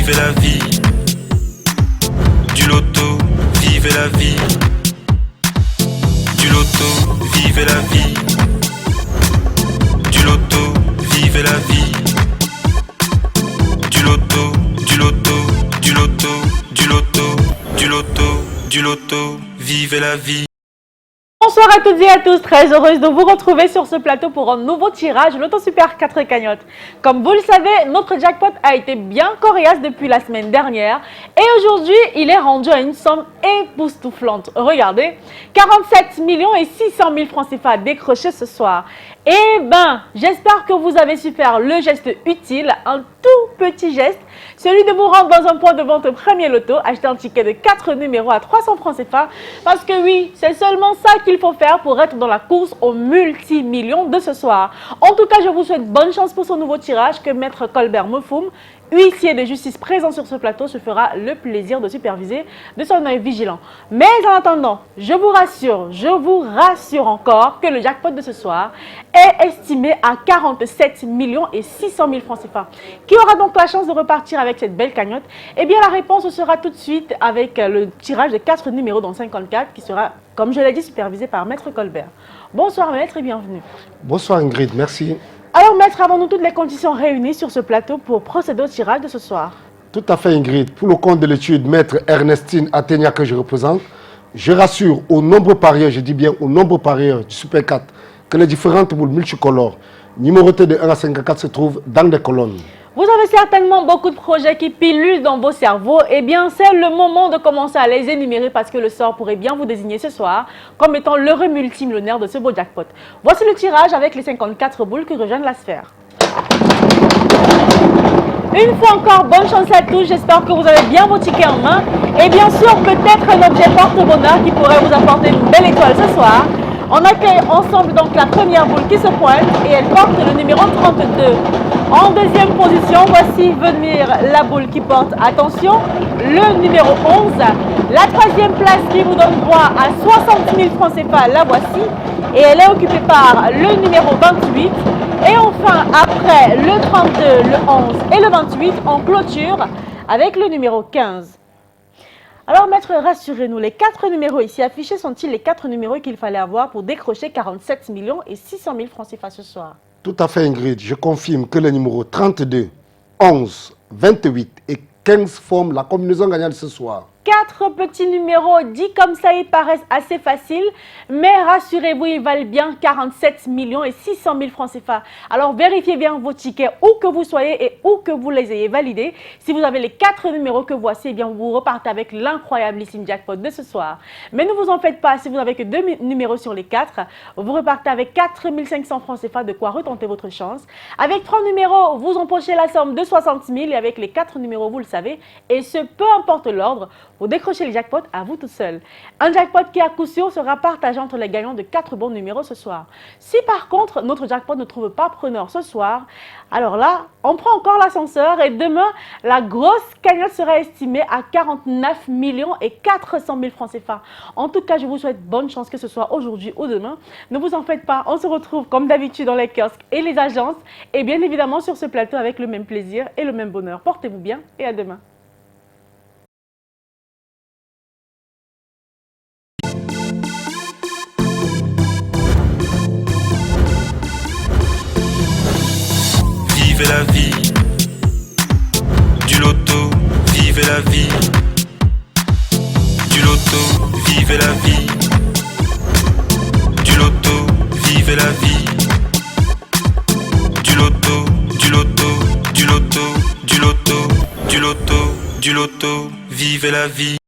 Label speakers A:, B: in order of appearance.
A: vivez la vie. Du loto, vivez la vie. Du loto, vivez la vie. Du loto, vivez la vie. Du loto, du loto, du loto, du loto, du loto, du loto, vivez la vie.
B: Bonsoir à toutes et à tous, très heureuse de vous retrouver sur ce plateau pour un nouveau tirage Loto Super 4 cagnottes. Comme vous le savez, notre jackpot a été bien coriace depuis la semaine dernière et aujourd'hui, il est rendu à une somme époustouflante. Regardez, 47 millions et 600 000 francs CFA décrochés ce soir. Eh ben, j'espère que vous avez su faire le geste utile, un tout petit geste, celui de vous rendre dans un point de vente premier loto, acheter un ticket de 4 numéros à 300 francs CFA, parce que oui, c'est seulement ça qu'il faut faire pour être dans la course aux multimillions de ce soir. En tout cas, je vous souhaite bonne chance pour ce nouveau tirage que Maître Colbert Mofoum, huissier de justice présent sur ce plateau, se fera le plaisir de superviser de son œil vigilant. Mais en attendant, je vous rassure encore que le jackpot de ce soir est estimé à 47 millions et 600 000 francs CFA. Qui aura donc la chance de repartir avec cette belle cagnotte? Eh bien, la réponse sera tout de suite avec le tirage de 4 numéros dans 54 qui sera, comme je l'ai dit, supervisé par Maître Colbert. Bonsoir Maître et bienvenue.
C: Bonsoir Ingrid, merci.
B: Alors Maître, avons-nous toutes les conditions réunies sur ce plateau pour procéder au tirage de ce soir?
C: Tout à fait Ingrid. Pour le compte de l'étude, Maître Ernestine Athénia que je représente, je rassure aux nombreux parieurs, je dis bien aux nombreux parieurs du Super 4, que les différentes boules multicolores numérotées de 1 à 54 se trouvent dans des colonnes.
B: Vous avez certainement beaucoup de projets qui pilulent dans vos cerveaux. Eh bien, c'est le moment de commencer à les énumérer parce que le sort pourrait bien vous désigner ce soir comme étant l'heureux multimillionnaire de ce beau jackpot. Voici le tirage avec les 54 boules qui rejoignent la sphère. Une fois encore, bonne chance à tous. J'espère que vous avez bien vos tickets en main. Et bien sûr, peut-être un objet porte-bonheur qui pourrait vous apporter une belle étoile ce soir. On accueille ensemble donc la première boule qui se pointe et elle porte le numéro 32. En deuxième position, voici venir la boule qui porte, attention, le numéro 11. La troisième place qui vous donne droit à 60 000 francs CFA, la voici. Et elle est occupée par le numéro 28. Et enfin, après le 32, le 11 et le 28, on clôture avec le numéro 15. Alors maître, rassurez-nous, les 4 numéros ici affichés sont-ils les 4 numéros qu'il fallait avoir pour décrocher 47 millions et 600 000 francs CFA ce soir?
C: Tout à fait Ingrid, je confirme que les numéros 32, 11, 28 et 15 forment la combinaison gagnante ce soir. 4
B: petits numéros, dit comme ça, ils paraissent assez faciles, mais rassurez-vous, ils valent bien 47 millions et 600 000 francs CFA. Alors vérifiez bien vos tickets où que vous soyez et où que vous les ayez validés. Si vous avez les 4 numéros que voici, eh bien vous repartez avec l'incroyablissime jackpot de ce soir. Mais ne vous en faites pas, si vous n'avez que 2 numéros sur les 4, vous repartez avec 4 500 francs CFA, de quoi retenter votre chance. Avec 3 numéros, vous empochez la somme de 60 000 et avec les 4 numéros, vous le savez, et ce peu importe l'ordre, vous décrochez les jackpots à vous tout seul. Un jackpot qui à coup sûr sera partagé entre les gagnants de 4 bons numéros ce soir. Si par contre notre jackpot ne trouve pas preneur ce soir, alors là, on prend encore l'ascenseur et demain, la grosse cagnotte sera estimée à 49 millions et 400 000 francs CFA. En tout cas, je vous souhaite bonne chance que ce soit aujourd'hui ou demain. Ne vous en faites pas, on se retrouve comme d'habitude dans les kiosques et les agences et bien évidemment sur ce plateau avec le même plaisir et le même bonheur. Portez-vous bien et à demain.
A: Vivez la vie. Du loto, vivez la vie. Du loto, vivez la vie. Du loto, vivez la vie. Du loto, du loto, du loto, du loto, du loto, du loto, vivez la vie.